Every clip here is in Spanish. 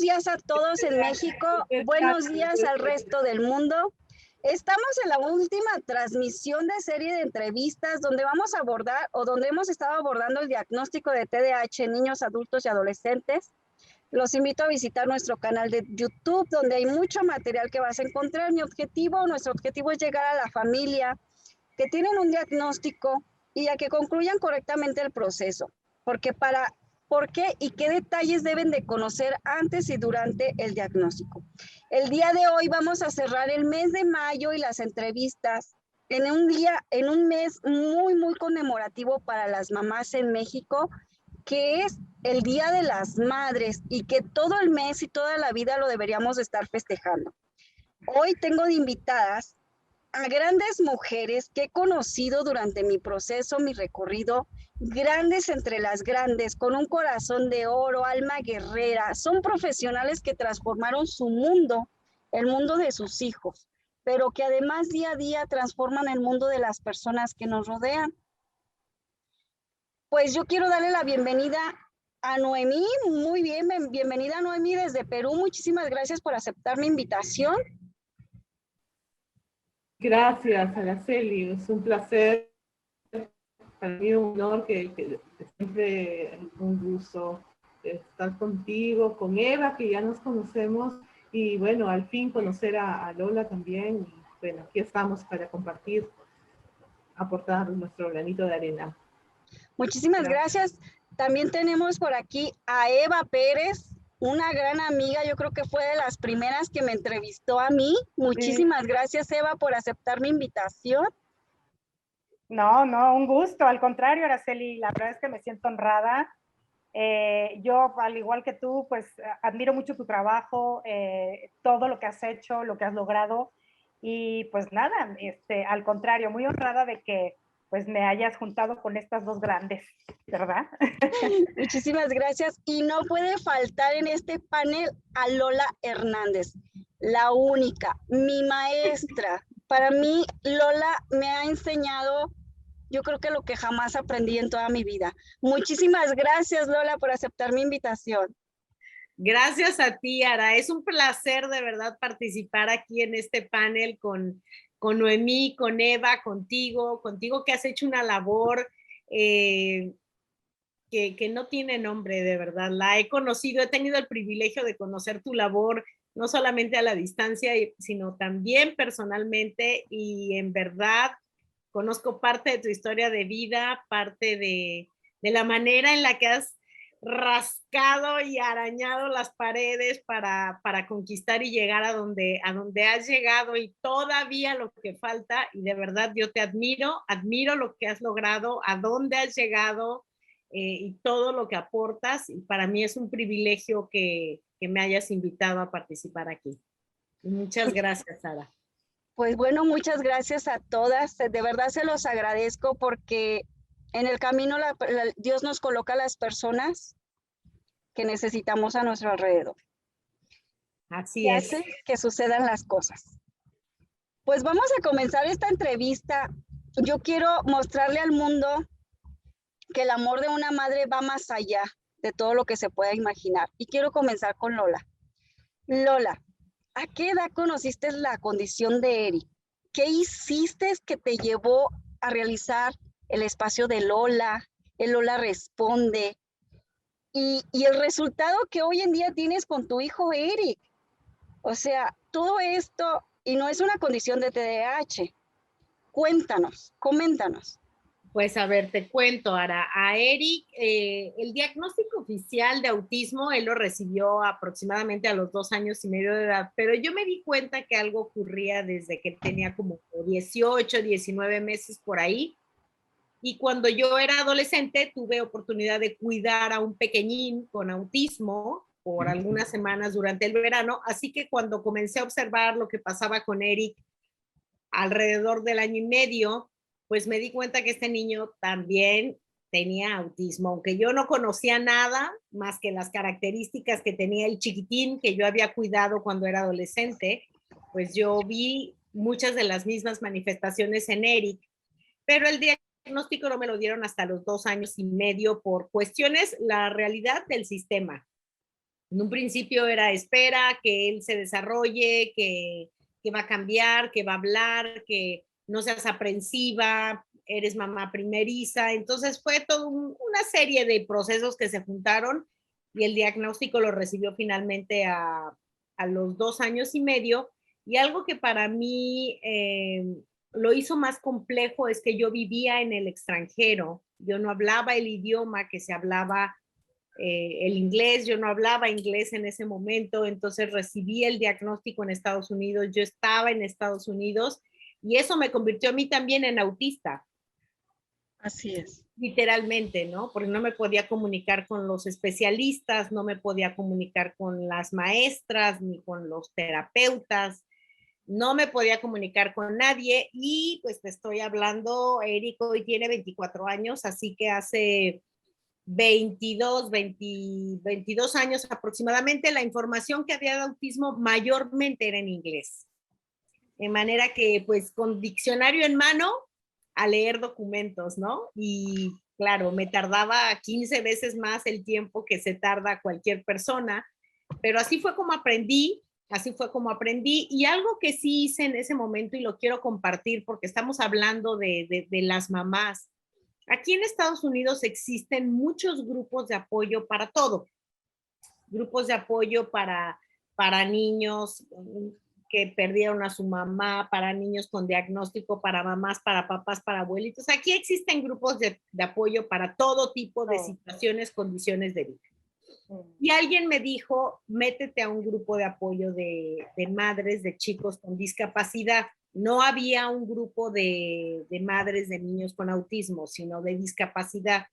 días a todos en México, buenos días al resto del mundo. Estamos en la última transmisión de serie de entrevistas donde vamos a abordar o donde hemos estado abordando el diagnóstico de TDAH en niños, adultos y adolescentes. Los invito a visitar nuestro canal de YouTube donde hay mucho material que vas a encontrar. Nuestro objetivo es llegar a la familia que tienen un diagnóstico y a que concluyan correctamente el proceso. ¿Por qué y qué detalles deben de conocer antes y durante el diagnóstico? El día de hoy vamos a cerrar el mes de mayo y las entrevistas en un mes muy, muy conmemorativo para las mamás en México, que es el Día de las Madres y que todo el mes y toda la vida lo deberíamos estar festejando. Hoy tengo de invitadas a grandes mujeres que he conocido durante mi proceso, mi recorrido, grandes entre las grandes, con un corazón de oro, alma guerrera. Son profesionales que transformaron su mundo, el mundo de sus hijos, pero que además día a día transforman el mundo de las personas que nos rodean. Pues yo quiero darle la bienvenida a Noemí. Muy bien, bienvenida Noemí desde Perú. Muchísimas gracias por aceptar mi invitación. Gracias, Araceli. Es un placer, para mí un honor que siempre un gusto estar contigo, con Eva, que ya nos conocemos, y bueno, al fin conocer a Lola también. Y bueno, aquí estamos para compartir, aportar nuestro granito de arena. Muchísimas gracias. También tenemos por aquí a Eva Pérez, una gran amiga, yo creo que fue de las primeras que me entrevistó a mí. Muchísimas gracias, Eva, por aceptar mi invitación. No, un gusto, al contrario, Araceli, la verdad es que me siento honrada. Yo, al igual que tú, pues admiro mucho tu trabajo, todo lo que has hecho, lo que has logrado, y pues nada, al contrario, muy honrada de que pues me hayas juntado con estas dos grandes, ¿verdad? Muchísimas gracias. Y no puede faltar en este panel a Lola Hernández, la única, mi maestra. Para mí, Lola me ha enseñado, yo creo que lo que jamás aprendí en toda mi vida. Muchísimas gracias, Lola, por aceptar mi invitación. Gracias a ti, Ara. Es un placer de verdad participar aquí en este panel con Noemí, con Eva, contigo que has hecho una labor que no tiene nombre, de verdad. La he conocido, he tenido el privilegio de conocer tu labor, no solamente a la distancia, sino también personalmente, y en verdad conozco parte de tu historia de vida, parte de la manera en la que has rascado y arañado las paredes para conquistar y llegar a donde has llegado, y todavía lo que falta. Y de verdad yo te admiro lo que has logrado, a dónde has llegado, y todo lo que aportas, y para mí es un privilegio que me hayas invitado a participar aquí. Muchas gracias, Sara. Pues bueno, muchas gracias a todas. De verdad se los agradezco porque en el camino Dios nos coloca a las personas que necesitamos a nuestro alrededor. Así es. Y hace que sucedan las cosas. Pues vamos a comenzar esta entrevista. Yo quiero mostrarle al mundo que el amor de una madre va más allá de todo lo que se pueda imaginar. Y quiero comenzar con Lola. Lola, ¿a qué edad conociste la condición de Eric? ¿Qué hiciste que te llevó a realizar el espacio de Lola? El Lola Responde. Y el resultado que hoy en día tienes con tu hijo Eric. O sea, todo esto, y no es una condición de TDAH. Cuéntanos, coméntanos. Pues a ver, te cuento, Ara. A Eric, el diagnóstico oficial de autismo, él lo recibió aproximadamente a los 2 años y medio de edad, pero yo me di cuenta que algo ocurría desde que tenía como 18, 19 meses por ahí. Y cuando yo era adolescente, tuve oportunidad de cuidar a un pequeñín con autismo por algunas semanas durante el verano, así que cuando comencé a observar lo que pasaba con Eric alrededor del año y medio, pues me di cuenta que este niño también tenía autismo, aunque yo no conocía nada más que las características que tenía el chiquitín que yo había cuidado cuando era adolescente. Pues yo vi muchas de las mismas manifestaciones en Eric, pero el diagnóstico no me lo dieron hasta los 2 años y medio por cuestiones, la realidad del sistema. En un principio era espera, que él se desarrolle, que va a cambiar, que va a hablar, que no seas aprensiva, eres mamá primeriza. Entonces fue toda una serie de procesos que se juntaron y el diagnóstico lo recibió finalmente a los 2 años y medio. Y algo que para mí lo hizo más complejo es que yo vivía en el extranjero. Yo no hablaba el idioma que se hablaba, el inglés. Yo no hablaba inglés en ese momento, entonces recibí el diagnóstico en Estados Unidos. Yo estaba en Estados Unidos y eso me convirtió a mí también en autista. Así es. Literalmente, ¿no? Porque no me podía comunicar con los especialistas, no me podía comunicar con las maestras ni con los terapeutas, no me podía comunicar con nadie. Y pues te estoy hablando, Eric hoy tiene 24 años, así que hace 22 años aproximadamente la información que había de autismo mayormente era en inglés. De manera que pues con diccionario en mano a leer documentos, ¿no? Y claro, me tardaba 15 veces más el tiempo que se tarda cualquier persona, pero así fue como aprendí. Y algo que sí hice en ese momento y lo quiero compartir porque estamos hablando de las mamás. Aquí en Estados Unidos existen muchos grupos de apoyo para todo. Grupos de apoyo para niños que perdieron a su mamá, para niños con diagnóstico, para mamás, para papás, para abuelitos. Aquí existen grupos de apoyo para todo tipo de situaciones, condiciones de vida. Y alguien me dijo, métete a un grupo de apoyo de madres de chicos con discapacidad. No había un grupo de madres de niños con autismo, sino de discapacidad.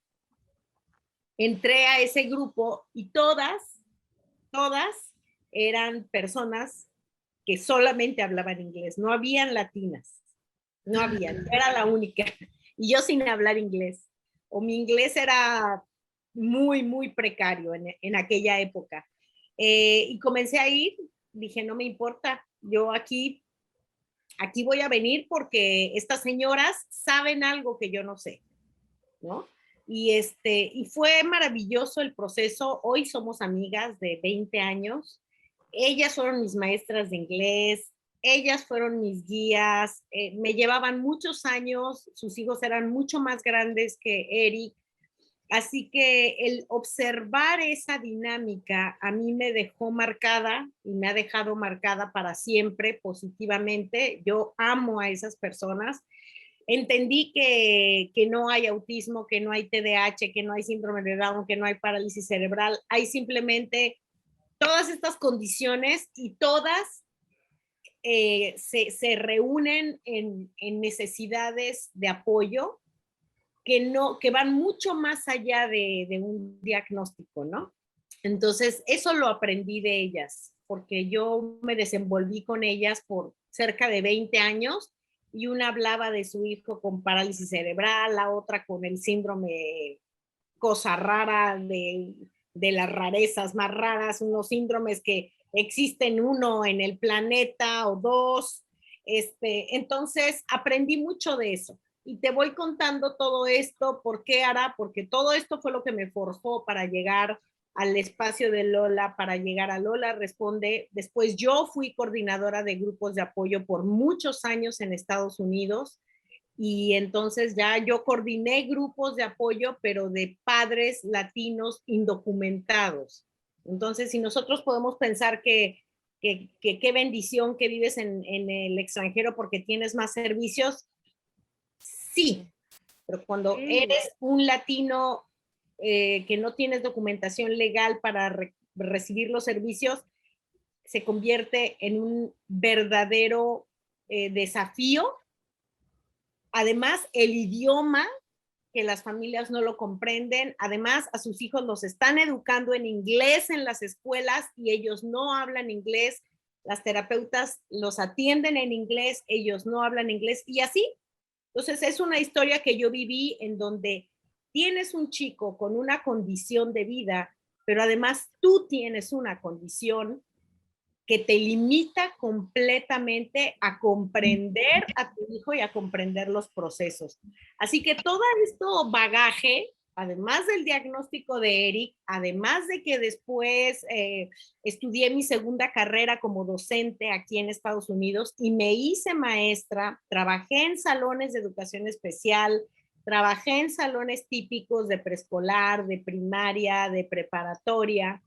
Entré a ese grupo y todas eran personas que solamente hablaban inglés. No habían latinas, no había, era la única. Y yo sin hablar inglés. O mi inglés era muy, muy precario en aquella época. Y comencé a ir, dije, no me importa, yo aquí voy a venir porque estas señoras saben algo que yo no sé, ¿no? Y fue maravilloso el proceso. Hoy somos amigas de 20 años. Ellas fueron mis maestras de inglés, ellas fueron mis guías, me llevaban muchos años, sus hijos eran mucho más grandes que Eric. Así que el observar esa dinámica a mí me dejó marcada y me ha dejado marcada para siempre positivamente. Yo amo a esas personas. Entendí que no hay autismo, que no hay TDAH, que no hay síndrome de Down, que no hay parálisis cerebral. Hay simplemente todas estas condiciones y todas se reúnen en necesidades de apoyo que van mucho más allá de un diagnóstico, ¿no? Entonces, eso lo aprendí de ellas, porque yo me desenvolví con ellas por cerca de 20 años y una hablaba de su hijo con parálisis cerebral, la otra con el síndrome cosa rara de las rarezas más raras, unos síndromes que existen uno en el planeta o dos. Entonces, aprendí mucho de eso. Y te voy contando todo esto. ¿Por qué, Ara? Porque todo esto fue lo que me forjó para llegar al espacio de Lola, para llegar a Lola Responde. Después yo fui coordinadora de grupos de apoyo por muchos años en Estados Unidos y entonces ya yo coordiné grupos de apoyo, pero de padres latinos indocumentados. Entonces, si nosotros podemos pensar que qué bendición que vives en el extranjero porque tienes más servicios, sí, pero cuando eres un latino que no tienes documentación legal para recibir los servicios, se convierte en un verdadero desafío. Además, el idioma, que las familias no lo comprenden. Además, a sus hijos los están educando en inglés en las escuelas y ellos no hablan inglés. Las terapeutas los atienden en inglés, ellos no hablan inglés y así. Entonces, es una historia que yo viví en donde tienes un chico con una condición de vida, pero además tú tienes una condición que te limita completamente a comprender a tu hijo y a comprender los procesos. Así que todo esto bagaje además del diagnóstico de Eric, además de que después estudié mi segunda carrera como docente aquí en Estados Unidos y me hice maestra, trabajé en salones de educación especial, trabajé en salones típicos de preescolar, de primaria, de preparatoria.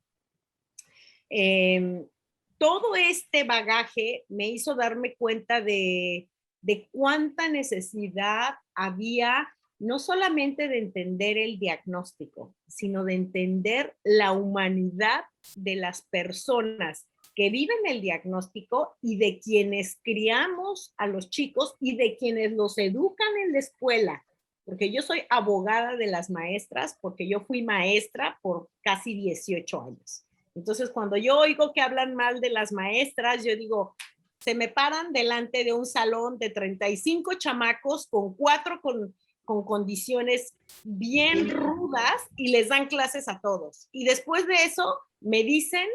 Todo este bagaje me hizo darme cuenta de cuánta necesidad había, no solamente de entender el diagnóstico, sino de entender la humanidad de las personas que viven el diagnóstico y de quienes criamos a los chicos y de quienes los educan en la escuela. Porque yo soy abogada de las maestras, porque yo fui maestra por casi 18 años. Entonces, cuando yo oigo que hablan mal de las maestras, yo digo, se me paran delante de un salón de 35 chamacos con 4 con condiciones bien rudas y les dan clases a todos. Y después de eso me dicen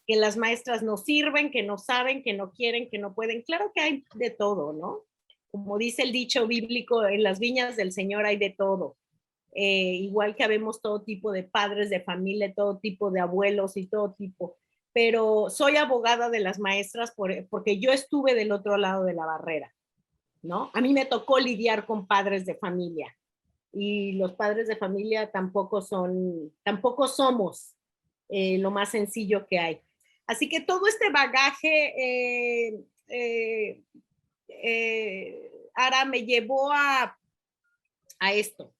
que las maestras no sirven, que no saben, que no quieren, que no pueden. Claro que hay de todo, ¿no? Como dice el dicho bíblico, en las viñas del Señor hay de todo. Igual que habemos todo tipo de padres de familia, todo tipo de abuelos y todo tipo. Pero soy abogada de las maestras porque yo estuve del otro lado de la barrera, ¿no? A mí me tocó lidiar con padres de familia y los padres de familia tampoco somos lo más sencillo que hay. Así que todo este bagaje, Ara, me llevó a esto,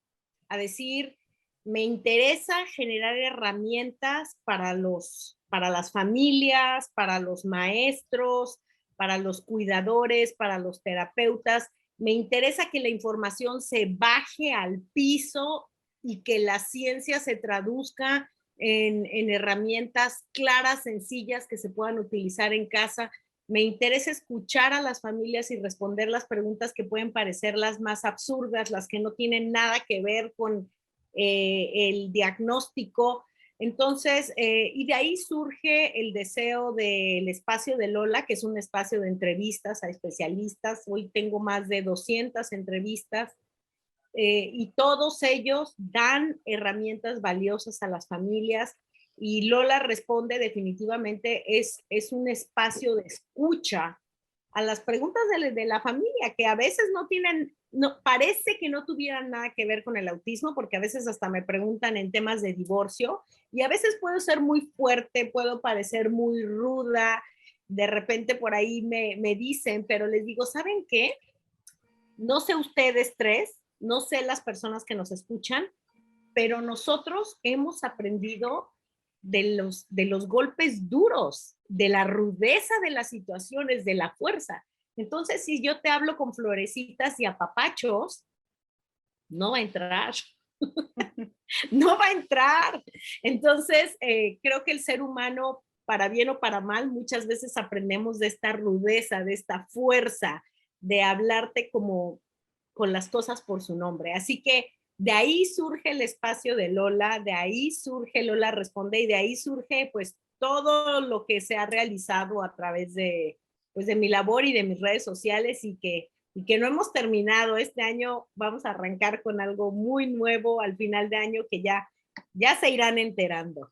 a decir, me interesa generar herramientas para las familias, para los maestros, para los cuidadores, para los terapeutas. Me interesa que la información se baje al piso y que la ciencia se traduzca en herramientas claras, sencillas, que se puedan utilizar en casa. Me interesa escuchar a las familias y responder las preguntas que pueden parecer las más absurdas, las que no tienen nada que ver con el diagnóstico. Entonces, y de ahí surge el deseo del espacio de Lola, que es un espacio de entrevistas a especialistas. Hoy tengo más de 200 entrevistas y todos ellos dan herramientas valiosas a las familias. Y Lola Responde definitivamente es un espacio de escucha a las preguntas de la familia, que a veces parece que no tuvieran nada que ver con el autismo, porque a veces hasta me preguntan en temas de divorcio, y a veces puedo ser muy fuerte, puedo parecer muy ruda, de repente por ahí me dicen, pero les digo, ¿saben qué? No sé ustedes tres, no sé las personas que nos escuchan, pero nosotros hemos aprendido de los golpes duros, de la rudeza de las situaciones, de la fuerza. Entonces, si yo te hablo con florecitas y apapachos, no va a entrar. No va a entrar. Entonces, creo que el ser humano, para bien o para mal, muchas veces aprendemos de esta rudeza, de esta fuerza, de hablarte como con las cosas por su nombre. Así que de ahí surge el espacio de Lola, de ahí surge Lola Responde y de ahí surge pues todo lo que se ha realizado a través de mi labor y de mis redes sociales y que no hemos terminado. Este año vamos a arrancar con algo muy nuevo al final de año que ya se irán enterando.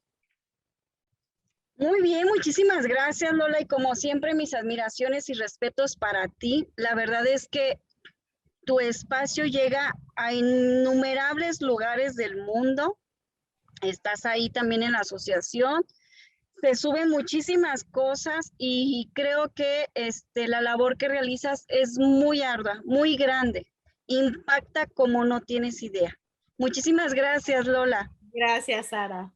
Muy bien, muchísimas gracias, Lola, y como siempre mis admiraciones y respetos para ti. La verdad es que tu espacio llega a innumerables lugares del mundo. Estás ahí también en la asociación. Se suben muchísimas cosas y creo que la labor que realizas es muy ardua, muy grande. Impacta como no tienes idea. Muchísimas gracias, Lola. Gracias, Sara.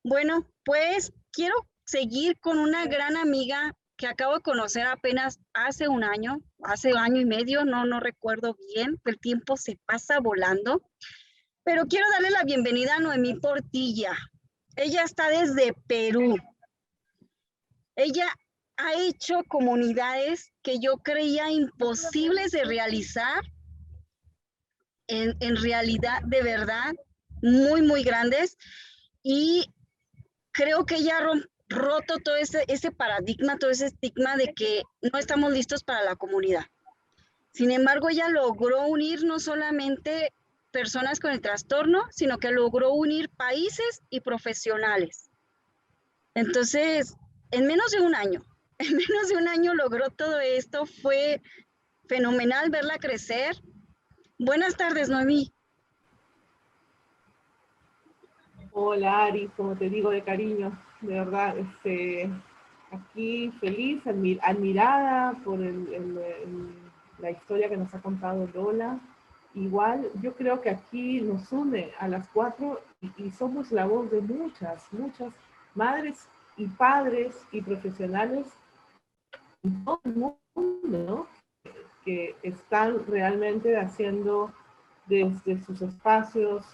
Bueno, pues quiero seguir con una gran amiga que acabo de conocer apenas hace año y medio, no recuerdo bien, el tiempo se pasa volando, pero quiero darle la bienvenida a Noemí Portilla. Ella está desde Perú. Ella ha hecho comunidades que yo creía imposibles de realizar, en realidad, de verdad, muy, muy grandes, y creo que ella roto todo ese paradigma, todo ese estigma de que no estamos listos para la comunidad. Sin embargo, ella logró unir no solamente personas con el trastorno, sino que logró unir países y profesionales. Entonces, en menos de un año, en menos de un año logró todo esto. Fue fenomenal verla crecer. Buenas tardes, Noemí. Hola Ari, como te digo de cariño, de verdad, aquí feliz, admirada por la historia que nos ha contado Lola. Igual, yo creo que aquí nos une a las cuatro y somos la voz de muchas madres y padres y profesionales en todo el mundo, ¿no? Que están realmente haciendo desde sus espacios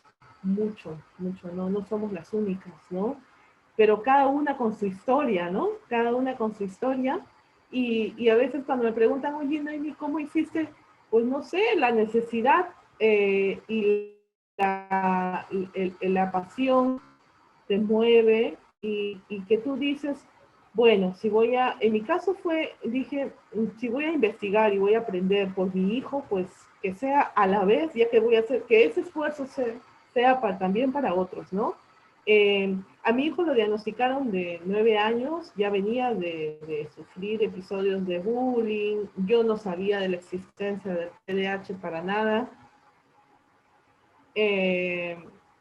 mucho, no somos las únicas, ¿no? Pero cada una con su historia, ¿no? Cada una con su historia. Y a veces cuando me preguntan, oye, Noemi, ¿cómo hiciste? Pues no sé, la necesidad y la pasión te mueve y que tú dices, bueno, en mi caso dije, si voy a investigar y voy a aprender por mi hijo, pues que sea a la vez, ya que voy a hacer, que ese esfuerzo sea también para otros, ¿no? A mi hijo lo diagnosticaron de 9 años, ya venía de sufrir episodios de bullying, yo no sabía de la existencia del TDAH para nada.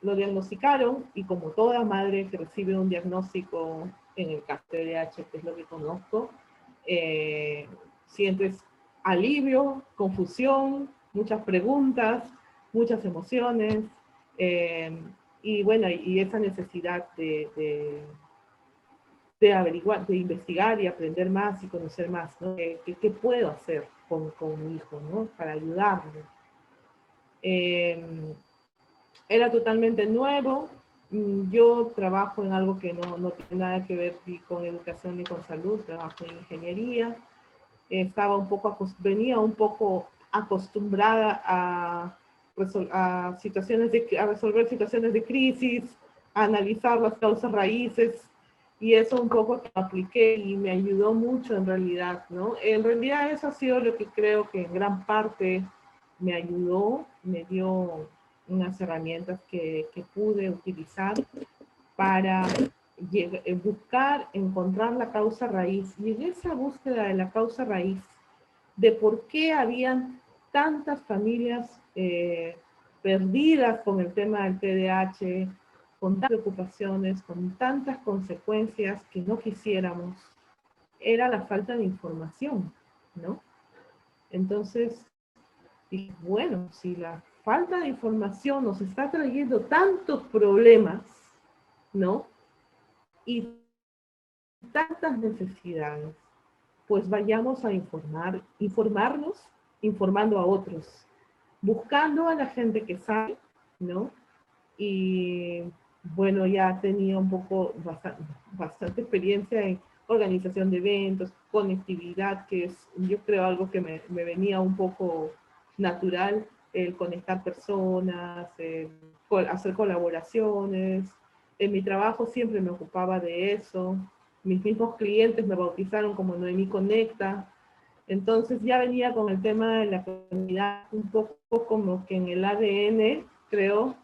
Lo diagnosticaron y como toda madre que recibe un diagnóstico, en el caso de TDAH, que es lo que conozco, sientes alivio, confusión, muchas preguntas, muchas emociones, y bueno, y esa necesidad de averiguar, de investigar y aprender más y conocer más, ¿no? ¿Qué puedo hacer con mi hijo, ¿no? Para ayudarle. Era totalmente nuevo. Yo trabajo en algo que no tiene nada que ver ni con educación ni con salud, trabajo en ingeniería. Venía un poco acostumbrada a resolver situaciones de crisis, a analizar las causas raíces, y eso un poco que apliqué y me ayudó mucho en realidad, ¿no? En realidad eso ha sido lo que creo que en gran parte me ayudó, me dio unas herramientas que pude utilizar para buscar, encontrar la causa raíz. Y en esa búsqueda de la causa raíz, de por qué habían tantas familias perdidas con el tema del TDAH, con tantas preocupaciones, con tantas consecuencias que no quisiéramos, era la falta de información, ¿no? Entonces, dije, bueno, si la falta de información nos está trayendo tantos problemas, ¿no? Y tantas necesidades, pues vayamos a informarnos, informando a otros, buscando a la gente que sabe, ¿no? Y bueno, ya tenía bastante experiencia en organización de eventos, conectividad, que es, yo creo, algo que me venía un poco natural, el conectar personas, hacer colaboraciones. En mi trabajo siempre me ocupaba de eso. Mis mismos clientes me bautizaron como Noemí Conecta. Entonces ya venía con el tema de la comunidad un poco como que en el ADN, creo,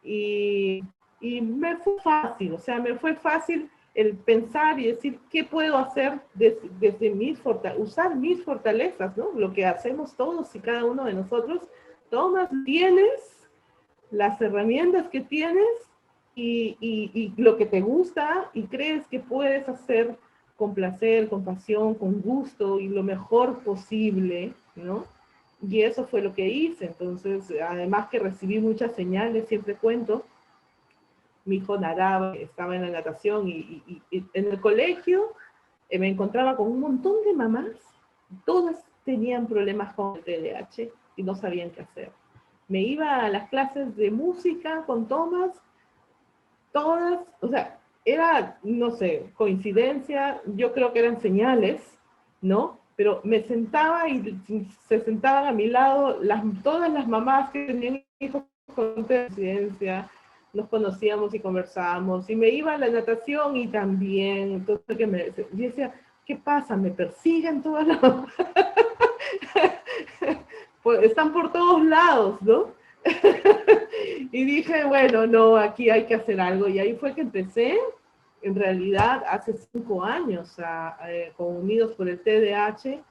y me fue fácil, o sea, me fue fácil el pensar y decir, ¿qué puedo hacer desde usar mis fortalezas, ¿no? Lo que hacemos todos y cada uno de nosotros. Tienes las herramientas que tienes y lo que te gusta y crees que puedes hacer con placer, con pasión, con gusto y lo mejor posible, ¿no? Y eso fue lo que hice. Entonces, además que recibí muchas señales, siempre cuento, mi hijo nadaba, estaba en la natación y en el colegio me encontraba con un montón de mamás, todas tenían problemas con el TDAH y no sabían qué hacer. Me iba a las clases de música con Tomás, todas, o sea, era, no sé, coincidencia, yo creo que eran señales, ¿no? Pero me sentaba y se sentaban a mi lado todas las mamás que tenían hijos con coincidencia, nos conocíamos y conversábamos, y me iba a la natación y también, entonces yo decía, ¿qué pasa? ¿Me persiguen todas las... pues están por todos lados, ¿no? Y dije, bueno, no, aquí hay que hacer algo. Y ahí fue que empecé, en realidad, hace 5 años, con Unidos por el TDAH.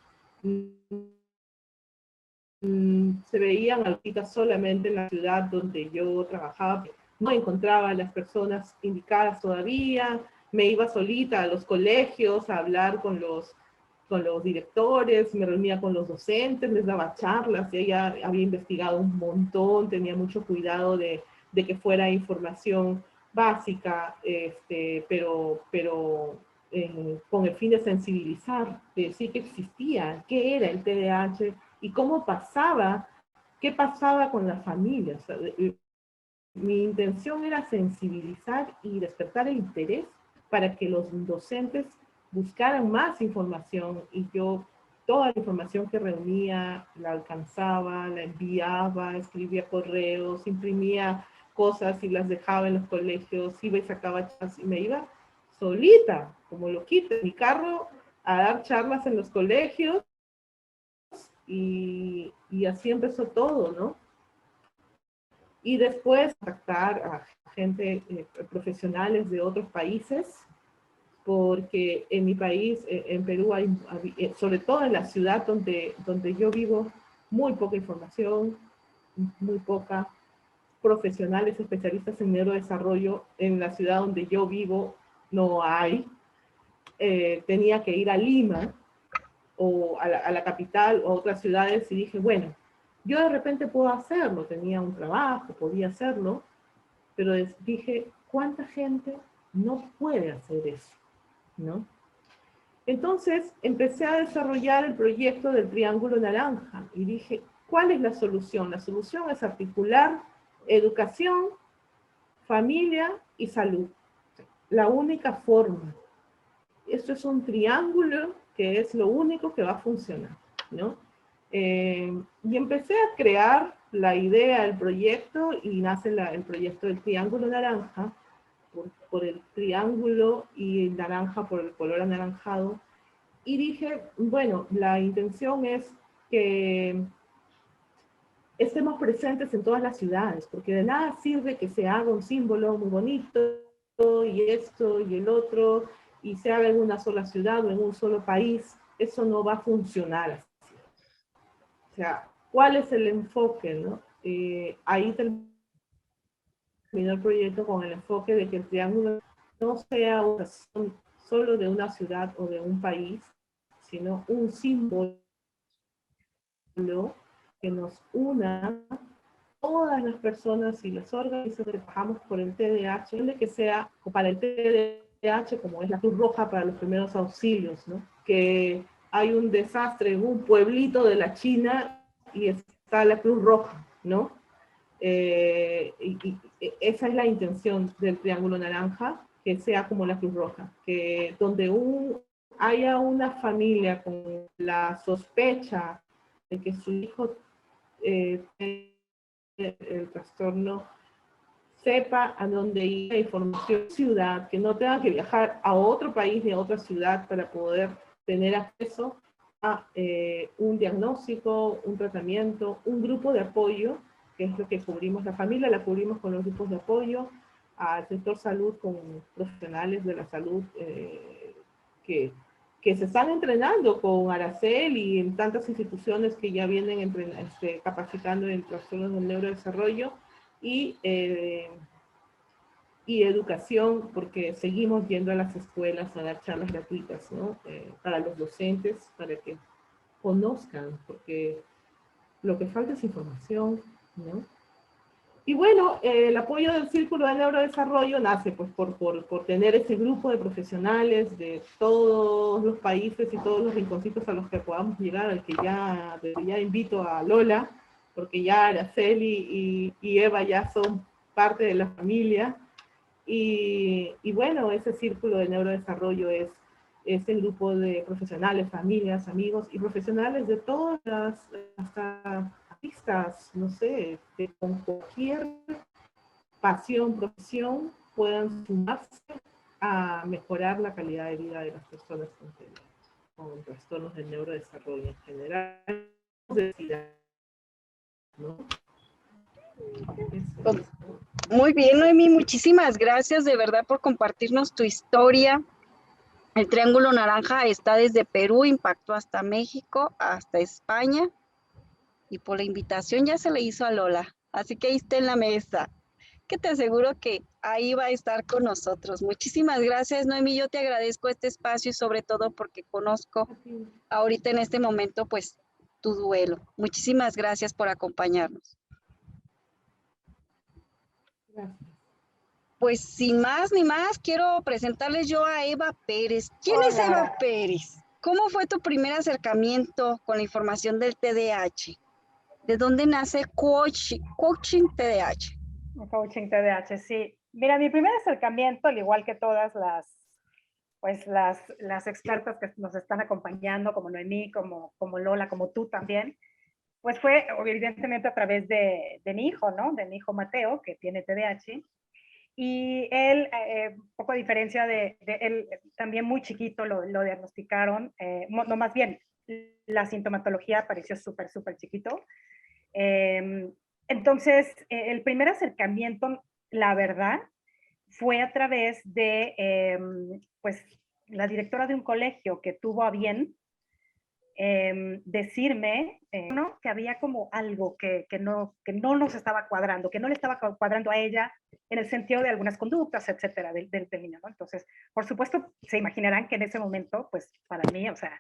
Se veían autitas solamente en la ciudad donde yo trabajaba. No encontraba a las personas indicadas todavía. Me iba solita a los colegios a hablar con los directores, me reunía con los docentes, les daba charlas. Ella había investigado un montón, tenía mucho cuidado de que fuera información básica, pero con el fin de sensibilizar, de decir que existía, qué era el TDAH y cómo pasaba, qué pasaba con las familias. O sea, mi intención era sensibilizar y despertar el interés para que los docentes buscaran más información, y yo toda la información que reunía la alcanzaba, la enviaba, escribía correos, imprimía cosas y las dejaba en los colegios, iba y sacaba charlas y me iba solita, como loquita, en mi carro a dar charlas en los colegios, y así empezó todo, ¿no? Y después contactar a gente, profesionales de otros países, porque en mi país, en Perú, sobre todo en la ciudad donde yo vivo, muy poca información, muy poca profesionales especialistas en neurodesarrollo. En la ciudad donde yo vivo no hay. Tenía que ir a Lima o a la capital o a otras ciudades, y dije, bueno, yo de repente puedo hacerlo, tenía un trabajo, podía hacerlo, pero dije, ¿cuánta gente no puede hacer eso? ¿No? Entonces empecé a desarrollar el proyecto del Triángulo Naranja y dije, ¿cuál es la solución? La solución es articular educación, familia y salud. La única forma. Esto es un triángulo que es lo único que va a funcionar, ¿no? Y empecé a crear la idea del proyecto, y nace el proyecto del Triángulo Naranja, por el triángulo, y el naranja por el color anaranjado. Y dije, bueno, la intención es que estemos presentes en todas las ciudades, porque de nada sirve que se haga un símbolo muy bonito, y esto y el otro, y se haga en una sola ciudad o en un solo país. Eso no va a funcionar así. O sea, ¿cuál es el enfoque, no? Ahí terminó el proyecto con el enfoque de que el triángulo no sea una solo de una ciudad o de un país, sino un símbolo que nos una todas las personas y las organizaciones que trabajamos por el TDAH, que sea para el TDAH, como es la Cruz Roja para los primeros auxilios, ¿no? Que hay un desastre en un pueblito de la China y está la Cruz Roja, ¿no? Y esa es la intención del Triángulo Naranja, que sea como la Cruz Roja, que donde haya una familia con la sospecha de que su hijo tiene el trastorno, sepa a dónde ir, información, ciudad, que no tenga que viajar a otro país ni a otra ciudad para poder tener acceso a un diagnóstico, un tratamiento, un grupo de apoyo, que es lo que cubrimos. La familia la cubrimos con los grupos de apoyo, al sector salud con profesionales de la salud que se están entrenando con Araceli y en tantas instituciones que ya vienen capacitando en trastornos del neurodesarrollo, y educación, porque seguimos yendo a las escuelas a dar charlas gratuitas, ¿no? Para los docentes, para que conozcan, porque lo que falta es información, ¿no? Y bueno, el apoyo del Círculo de Neurodesarrollo nace pues por tener ese grupo de profesionales de todos los países y todos los rinconcitos a los que podamos llegar, al que ya invito a Lola, porque ya Araceli y Eva ya son parte de la familia. Y bueno, ese Círculo de Neurodesarrollo es el grupo de profesionales, familias, amigos y profesionales de todas hasta artistas, no sé, que con cualquier pasión, profesión, puedan sumarse a mejorar la calidad de vida de las personas con trastornos del neurodesarrollo en general, ¿no? Eso es. Muy bien, Noemí, muchísimas gracias de verdad por compartirnos tu historia. El Triángulo Naranja está desde Perú, impactó hasta México, hasta España, y por la invitación ya se le hizo a Lola, así que ahí está en la mesa, que te aseguro que ahí va a estar con nosotros. Muchísimas gracias, Noemí, yo te agradezco este espacio y sobre todo porque conozco ahorita en este momento pues tu duelo. Muchísimas gracias por acompañarnos. Gracias. Pues sin más ni más, quiero presentarles yo a Eva Pérez. ¿Quién es Eva Hola. Pérez? ¿Cómo fue tu primer acercamiento con la información del TDAH? ¿De dónde nace Coaching TDAH? Coaching TDAH, sí. Mira, mi primer acercamiento, al igual que todas las expertas que nos están acompañando, como Noemí, como Lola, como tú también, pues fue evidentemente a través de mi hijo, ¿no? De mi hijo Mateo, que tiene TDAH. Y él, poco a diferencia de él, también muy chiquito lo diagnosticaron, no más bien, la sintomatología apareció súper chiquito. Entonces, el primer acercamiento, la verdad, fue a través de, pues, la directora de un colegio que tuvo a bien decirme ¿no? que había como algo que no nos estaba cuadrando, que no le estaba cuadrando a ella en el sentido de algunas conductas, etcétera, del niño, ¿no? Entonces, por supuesto, se imaginarán que en ese momento, pues, para mí, o sea,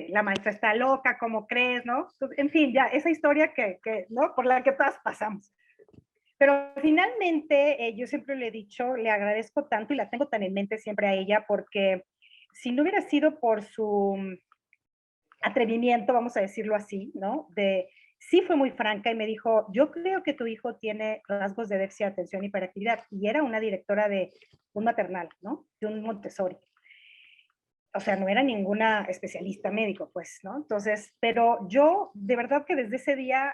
la maestra está loca, ¿cómo crees, no? Entonces, en fin, ya, esa historia ¿no? Por la que todas pasamos. Pero finalmente, yo siempre le he dicho, le agradezco tanto y la tengo tan en mente siempre a ella, porque si no hubiera sido por su atrevimiento, vamos a decirlo así, ¿no? Sí fue muy franca y me dijo, yo creo que tu hijo tiene rasgos de déficit de atención y hiperactividad. Y era una directora de un maternal, ¿no? De un Montessori. O sea, no era ninguna especialista médico, pues, ¿no? Entonces, pero yo, de verdad que desde ese día,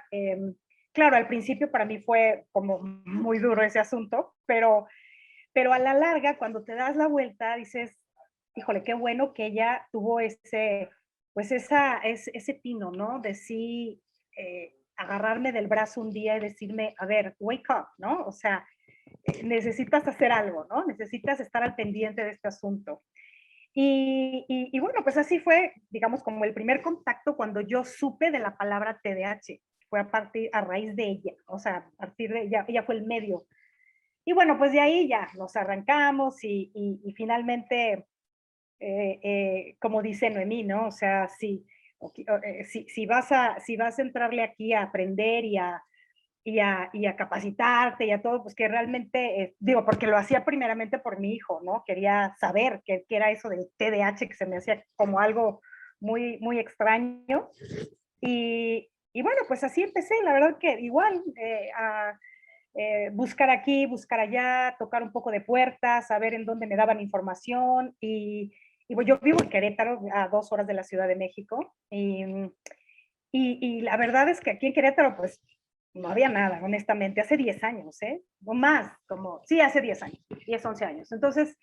claro, al principio para mí fue como muy duro ese asunto, pero a la larga, cuando te das la vuelta, dices, híjole, qué bueno que ella tuvo pues ese tino, ¿no? De sí agarrarme del brazo un día y decirme, a ver, wake up, ¿no? O sea, necesitas hacer algo, ¿no? Necesitas estar al pendiente de este asunto. Y bueno, pues así fue, digamos, como el primer contacto cuando yo supe de la palabra TDAH. Fue a raíz de ella, o sea, a partir de ella fue el medio. Y bueno, pues de ahí ya nos arrancamos y finalmente, como dice Noemí, ¿no? O sea, si vas a entrarle aquí a aprender y a capacitarte y a todo, pues que realmente, digo, porque lo hacía primeramente por mi hijo, ¿no? Quería saber qué era eso del TDAH, que se me hacía como algo muy extraño. Y bueno, pues así empecé, la verdad que igual, buscar aquí, buscar allá, tocar un poco de puertas, saber en dónde me daban información. Y bueno, yo vivo en Querétaro, a 2 horas de la Ciudad de México. Y la verdad es que aquí en Querétaro, pues no había nada, honestamente, hace 10 años, ¿eh? O más, sí, hace 10 años, 10, 11 años. Entonces,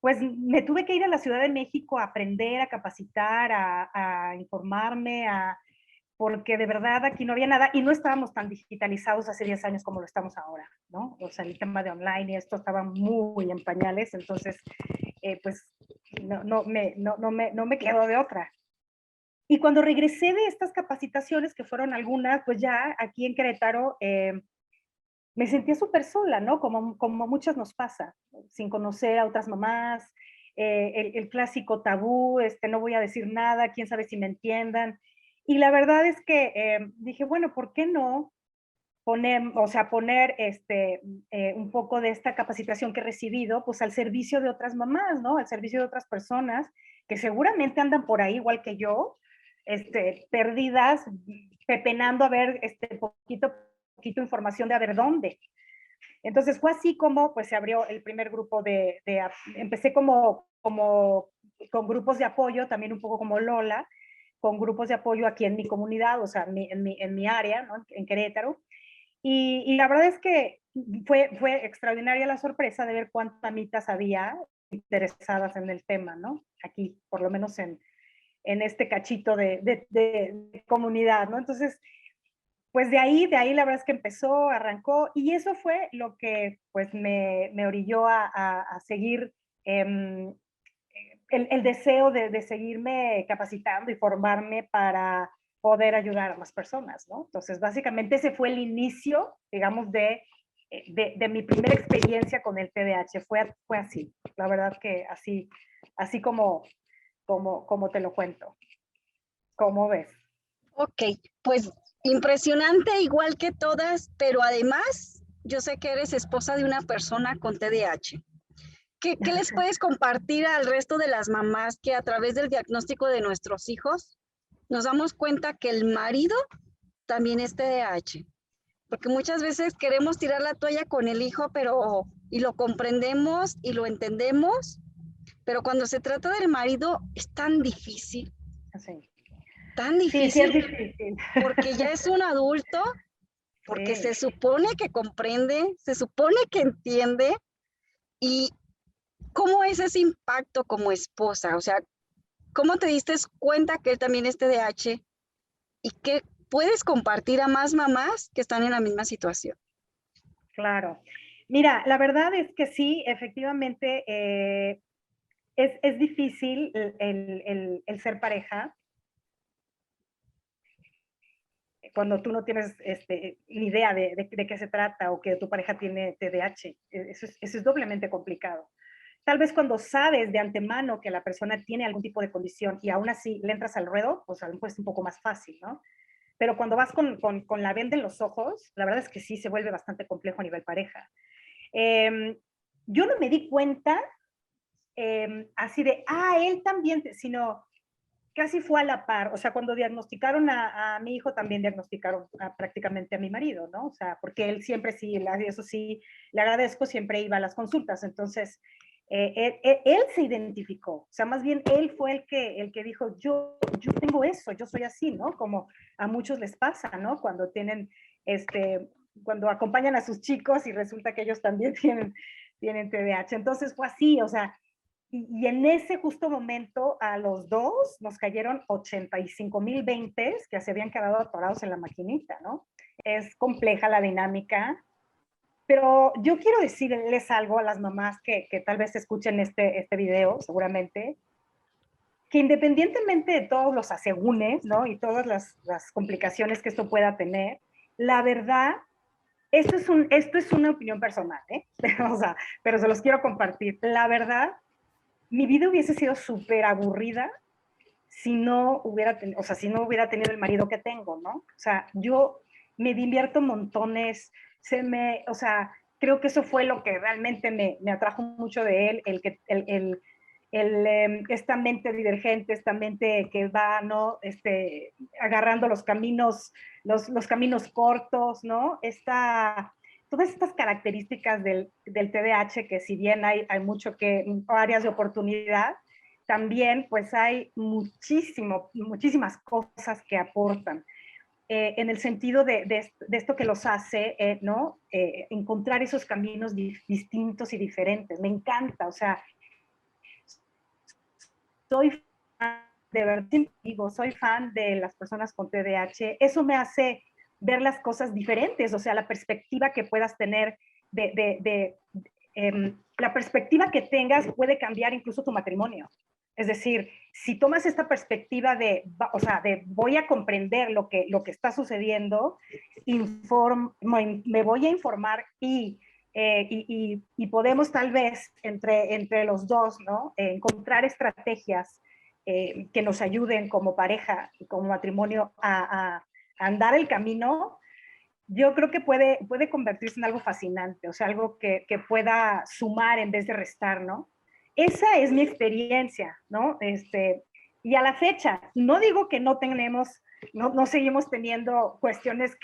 pues me tuve que ir a la Ciudad de México a aprender, a capacitar, a informarme, porque de verdad aquí no había nada y no estábamos tan digitalizados hace 10 años como lo estamos ahora, ¿no? O sea, el tema de online y esto estaba muy en pañales, entonces, pues, no me quedo de otra. Y cuando regresé de estas capacitaciones, que fueron algunas, pues ya aquí en Querétaro, me sentía súper sola, ¿no? Como muchas nos pasa, sin conocer a otras mamás, el clásico tabú, no voy a decir nada, quién sabe si me entiendan. Y la verdad es que dije, bueno, ¿por qué no poner un poco de esta capacitación que he recibido, pues al servicio de otras mamás, ¿no? Al servicio de otras personas que seguramente andan por ahí igual que yo, perdidas, pepenando a ver poquito información de a ver dónde. Entonces fue así como pues se abrió el primer grupo empecé como con grupos de apoyo, también un poco como Lola, con grupos de apoyo aquí en mi comunidad, o sea, en mi área, ¿no? En Querétaro. Y la verdad es que fue extraordinaria la sorpresa de ver cuántas mamitas había interesadas en el tema, ¿no? Aquí, por lo menos en este cachito de comunidad, ¿no? Entonces, pues de ahí la verdad es que arrancó, y eso fue lo que pues me orilló a seguir el deseo de seguirme capacitando y formarme para poder ayudar a más personas, ¿no? Entonces, básicamente ese fue el inicio, digamos, de mi primera experiencia con el TDAH. Fue así, la verdad que así como te lo cuento. ¿Cómo ves? Ok, pues impresionante igual que todas, pero además yo sé que eres esposa de una persona con TDAH. ¿Qué les puedes compartir al resto de las mamás que a través del diagnóstico de nuestros hijos nos damos cuenta que el marido también es TDAH? Porque muchas veces queremos tirar la toalla con el hijo, y lo comprendemos y lo entendemos, pero cuando se trata del marido es tan difícil, Sí. tan Sí, sí es difícil, difícil. porque ya es un adulto, porque Sí. se supone que comprende, se supone que entiende. ¿Y cómo es ese impacto como esposa? O sea, ¿cómo te diste cuenta que él también es TDAH y que puedes compartir a más mamás que están en la misma situación? Claro. Mira, la verdad es que sí, efectivamente, es difícil el ser pareja cuando tú no tienes ni idea de qué se trata o que tu pareja tiene TDAH. Eso es doblemente complicado. Tal vez cuando sabes de antemano que la persona tiene algún tipo de condición y aún así le entras al ruedo, pues a lo mejor es un poco más fácil, ¿no? Pero cuando vas con la venda en los ojos, la verdad es que sí se vuelve bastante complejo a nivel pareja. Yo no me di cuenta así de, él también, sino casi fue a la par. O sea, cuando diagnosticaron a mi hijo, también diagnosticaron prácticamente a mi marido, ¿no? O sea, porque él siempre sí, eso sí, le agradezco, siempre iba a las consultas. Entonces, él se identificó. O sea, más bien él fue el que dijo, yo tengo eso, yo soy así, ¿no? Como a muchos les pasa, ¿no? Cuando tienen, cuando acompañan a sus chicos y resulta que ellos también tienen TDAH. Entonces fue así, o sea, y en ese justo momento a los dos nos cayeron 85,000 veintes que se habían quedado atorados en la maquinita, ¿no? Es compleja la dinámica, pero yo quiero decirles algo a las mamás que tal vez escuchen este video, seguramente, que independientemente de todos los asegúnes, ¿no? Y todas las complicaciones que esto pueda tener, la verdad, esto es una opinión personal, ¿eh? O sea, pero se los quiero compartir. La verdad, mi vida hubiese sido súper aburrida si no hubiera tenido el marido que tengo, ¿no? O sea, yo me divierto montones, o sea, creo que eso fue lo que realmente me atrajo mucho de él, esta mente divergente, esta mente que va, ¿no? Agarrando los caminos cortos, ¿no? Todas estas características del TDAH, que si bien hay áreas de oportunidad, también pues hay muchísimas cosas que aportan. En el sentido de esto que los hace, ¿no? Encontrar esos caminos distintos y diferentes. Me encanta, o sea, soy fan, de verdad digo, soy fan de las personas con TDAH. Eso me hace ver las cosas diferentes, o sea, la perspectiva que puedas tener la perspectiva que tengas puede cambiar incluso tu matrimonio. Es decir, si tomas esta perspectiva de voy a comprender lo que está sucediendo, me voy a informar y podemos tal vez entre los dos, ¿no? Encontrar estrategias que nos ayuden como pareja y como matrimonio a andar el camino. Yo creo que puede convertirse en algo fascinante, o sea, algo que pueda sumar en vez de restar, ¿no? Esa es mi experiencia, ¿no? Y a la fecha, no digo que no seguimos teniendo cuestiones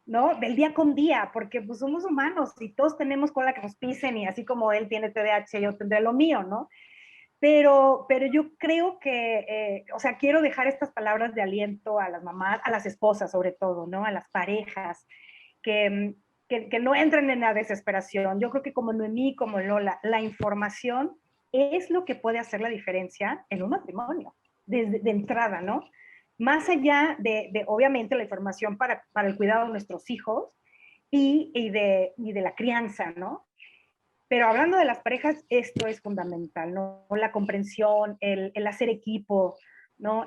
¿no? Del día con día, porque pues somos humanos y todos tenemos cola que nos pisen y así como él tiene TDAH, yo tendré lo mío, ¿no? Pero yo creo que, o sea, quiero dejar estas palabras de aliento a las mamás, a las esposas sobre todo, ¿no? A las parejas, que no entren en la desesperación. Yo creo que como Noemí, como Lola, la información es lo que puede hacer la diferencia en un matrimonio, de entrada, ¿no? más allá de obviamente, la información para el cuidado de nuestros hijos y de la crianza, ¿no? Pero hablando de las parejas, esto es fundamental, ¿no? La comprensión, el hacer equipo, ¿no?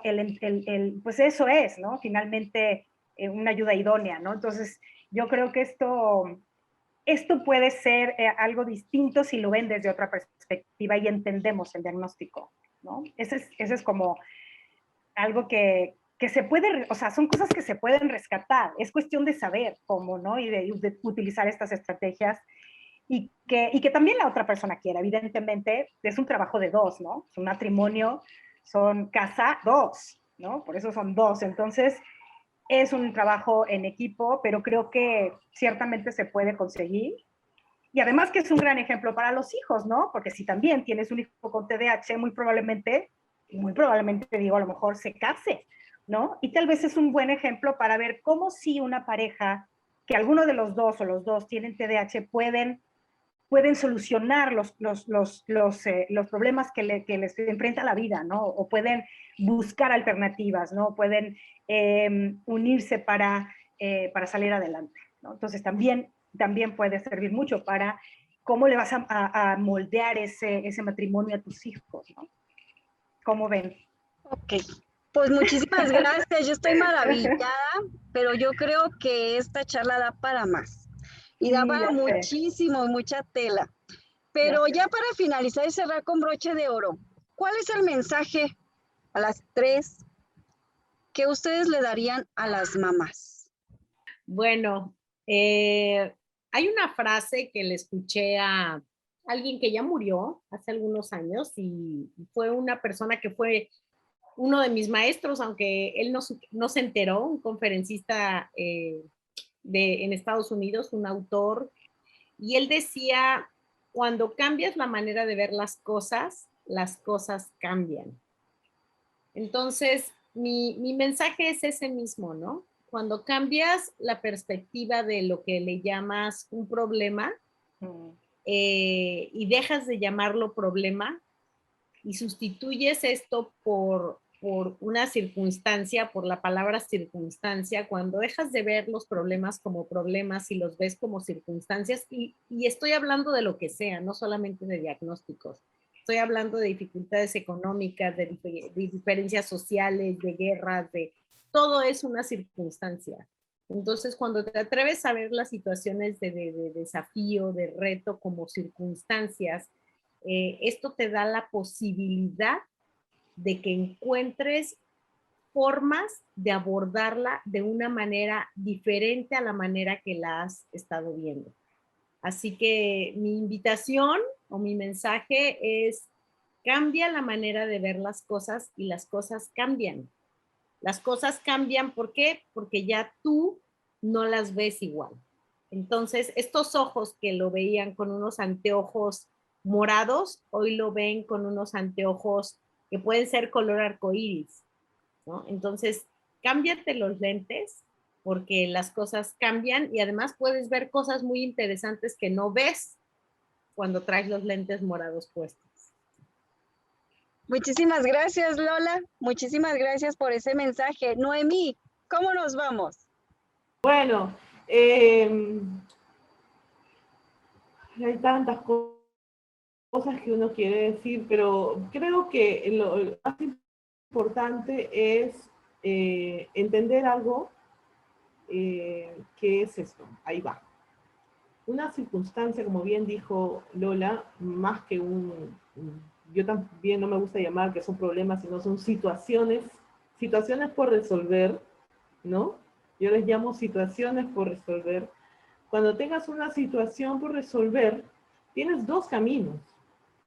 Pues eso es, ¿no? Finalmente, una ayuda idónea, ¿no? Entonces, yo creo que esto puede ser algo distinto si lo ven desde otra perspectiva y entendemos el diagnóstico, ¿no? Ese es como algo que se puede, o sea, son cosas que se pueden rescatar. Es cuestión de saber cómo, ¿no? Y de utilizar estas estrategias y que también la otra persona quiera. Evidentemente, es un trabajo de dos, ¿no? Es un matrimonio, son casa dos, ¿no? Por eso son dos. Entonces, es un trabajo en equipo, pero creo que ciertamente se puede conseguir. Y además que es un gran ejemplo para los hijos, ¿no? Porque si también tienes un hijo con TDAH, muy probablemente digo, a lo mejor se case, ¿no? Y tal vez es un buen ejemplo para ver cómo si una pareja que alguno de los dos o los dos tienen TDAH pueden solucionar los problemas que les enfrenta la vida, ¿no? O pueden buscar alternativas, ¿no? Pueden unirse para salir adelante, ¿no? Entonces también puede servir mucho para cómo le vas a moldear ese matrimonio a tus hijos, ¿no? ¿Cómo ven? Ok, pues muchísimas gracias. Yo estoy maravillada, pero yo creo que esta charla da para más. Y da para muchísimo, mucha tela. Pero ya para finalizar y cerrar con broche de oro, ¿cuál es el mensaje a las tres que ustedes le darían a las mamás? Bueno, hay una frase que le escuché a alguien que ya murió hace algunos años y fue una persona que fue uno de mis maestros, aunque él no se enteró, un conferencista en Estados Unidos, un autor, y él decía, cuando cambias la manera de ver las cosas cambian. Entonces, mi mensaje es ese mismo, ¿no? Cuando cambias la perspectiva de lo que le llamas un problema y dejas de llamarlo problema y sustituyes esto por una circunstancia, por la palabra circunstancia, cuando dejas de ver los problemas como problemas y los ves como circunstancias, y estoy hablando de lo que sea, no solamente de diagnósticos, estoy hablando de dificultades económicas, de diferencias sociales, de guerras, de todo es una circunstancia. Entonces, cuando te atreves a ver las situaciones de desafío, de reto como circunstancias, esto te da la posibilidad de que encuentres formas de abordarla de una manera diferente a la manera que la has estado viendo. Así que mi invitación o mi mensaje es: cambia la manera de ver las cosas y las cosas cambian. Las cosas cambian, ¿por qué? Porque ya tú no las ves igual. Entonces, estos ojos que lo veían con unos anteojos morados, hoy lo ven con unos anteojos que pueden ser color arcoíris, ¿no? Entonces, cámbiate los lentes porque las cosas cambian y además puedes ver cosas muy interesantes que no ves cuando traes los lentes morados puestos. Muchísimas gracias, Lola. Muchísimas gracias por ese mensaje. Noemí, ¿cómo nos vamos? Bueno, hay tantas cosas que uno quiere decir, pero creo que lo más importante es entender algo que es esto. Ahí va. Una circunstancia, como bien dijo Lola, más que yo también no me gusta llamar que son problemas, sino son situaciones por resolver, ¿no? Yo les llamo situaciones por resolver. Cuando tengas una situación por resolver, tienes dos caminos,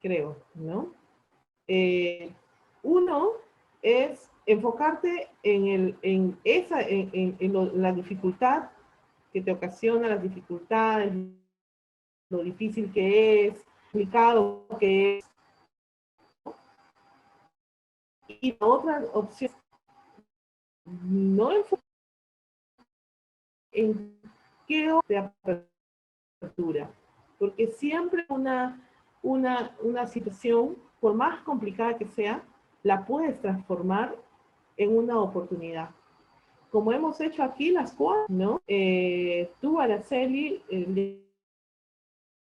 creo, ¿no? Uno es enfocarte en la dificultad que te ocasiona, las dificultades, lo difícil que es, complicado que es. Y la otra opción, no enfocar en qué de apertura, porque siempre una situación, por más complicada que sea, la puedes transformar en una oportunidad. Como hemos hecho aquí las cuatro, ¿no? Tú, Araceli, el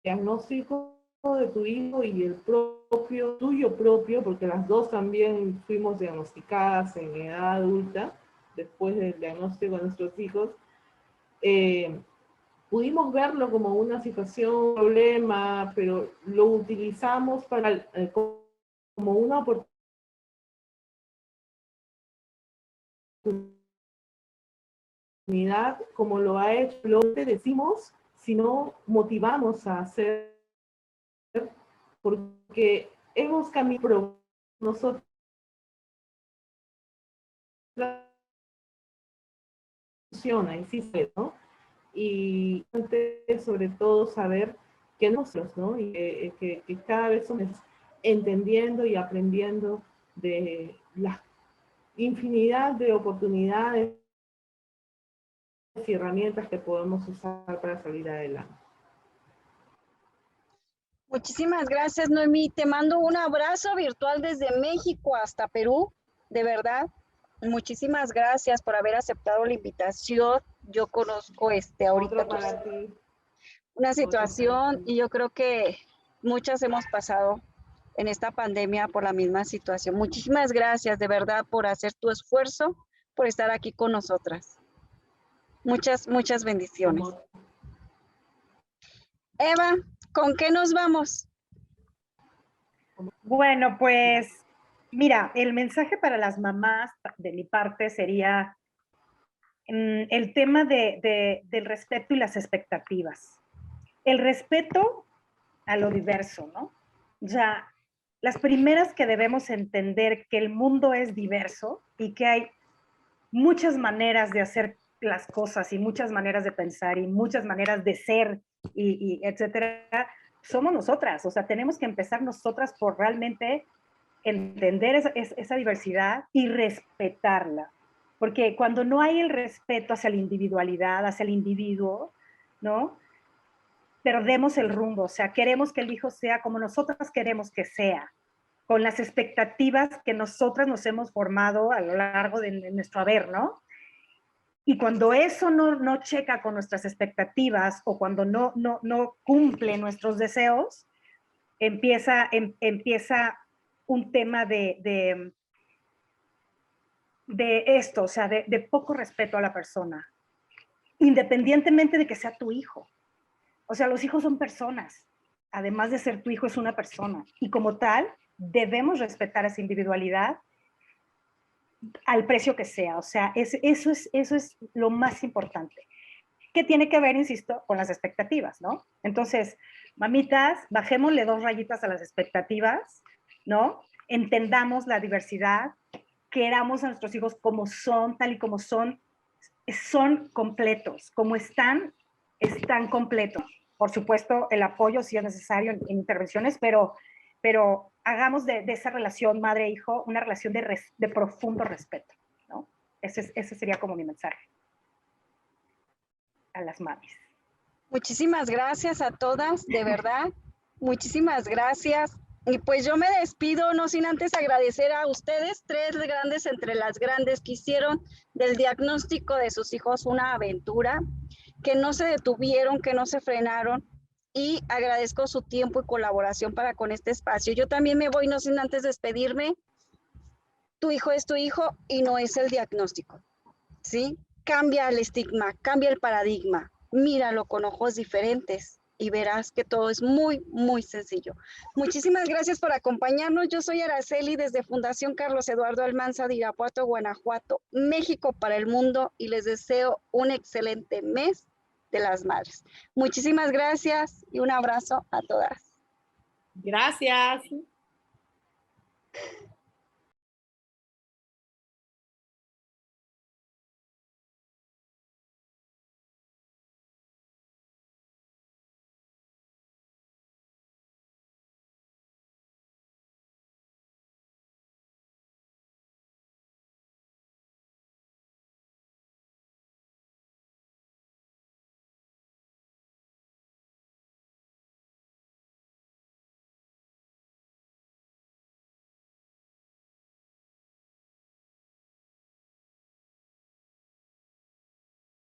diagnóstico de tu hijo y el tuyo propio, porque las dos también fuimos diagnosticadas en edad adulta, después del diagnóstico de nuestros hijos, pudimos verlo como una situación, un problema, pero lo utilizamos para, como una oportunidad como lo ha hecho, lo que decimos, sino motivamos a hacer, porque hemos caminado nosotros funciona y sí se, ¿no? Y sobre todo saber que nosotros, ¿no? Y que cada vez somos entendiendo y aprendiendo de la infinidad de oportunidades y herramientas que podemos usar para salir adelante. Muchísimas gracias, Noemí. Te mando un abrazo virtual desde México hasta Perú, de verdad. Muchísimas gracias por haber aceptado la invitación. Yo conozco ahorita una situación y yo creo que muchas hemos pasado en esta pandemia por la misma situación. Muchísimas gracias de verdad por hacer tu esfuerzo, por estar aquí con nosotras. Muchas, muchas bendiciones. Eva, ¿con qué nos vamos? Bueno, pues mira, el mensaje para las mamás de mi parte sería el tema del respeto y las expectativas. El respeto a lo diverso, ¿no? Ya, las primeras que debemos entender que el mundo es diverso y que hay muchas maneras de hacer las cosas y muchas maneras de pensar y muchas maneras de ser y etcétera, somos nosotras. O sea, tenemos que empezar nosotras por realmente entender esa diversidad y respetarla. Porque cuando no hay el respeto hacia la individualidad, hacia el individuo, ¿no? Perdemos el rumbo. O sea, queremos que el hijo sea como nosotras queremos que sea, con las expectativas que nosotras nos hemos formado a lo largo de nuestro haber, ¿no? Y cuando eso no checa con nuestras expectativas o cuando no cumple nuestros deseos, empieza un tema de esto, o sea, de poco respeto a la persona, independientemente de que sea tu hijo. O sea, los hijos son personas. Además de ser tu hijo, es una persona. Y como tal, debemos respetar esa individualidad al precio que sea. O sea, eso es lo más importante. Que tiene que ver, insisto, con las expectativas, ¿no? Entonces, mamitas, bajémosle 2 rayitas a las expectativas, ¿no? Entendamos la diversidad, queramos a nuestros hijos como son, tal y como son completos, como están completos. Por supuesto, el apoyo sí es necesario en intervenciones, pero hagamos de esa relación madre-hijo una relación de profundo respeto, ¿no? Ese sería como mi mensaje a las mamis. Muchísimas gracias a todas, de verdad. Muchísimas gracias. Y pues yo me despido, no sin antes agradecer a ustedes, 3 grandes entre las grandes que hicieron del diagnóstico de sus hijos una aventura, que no se detuvieron, que no se frenaron, y agradezco su tiempo y colaboración para con este espacio. Yo también me voy, no sin antes despedirme. Tu hijo es tu hijo y no es el diagnóstico, ¿sí? Cambia el estigma, cambia el paradigma, míralo con ojos diferentes y verás que todo es muy, muy sencillo. Muchísimas gracias por acompañarnos. Yo soy Araceli desde Fundación Carlos Eduardo Almanza de Irapuato, Guanajuato, México para el mundo, y les deseo un excelente mes de las madres. Muchísimas gracias y un abrazo a todas. Gracias.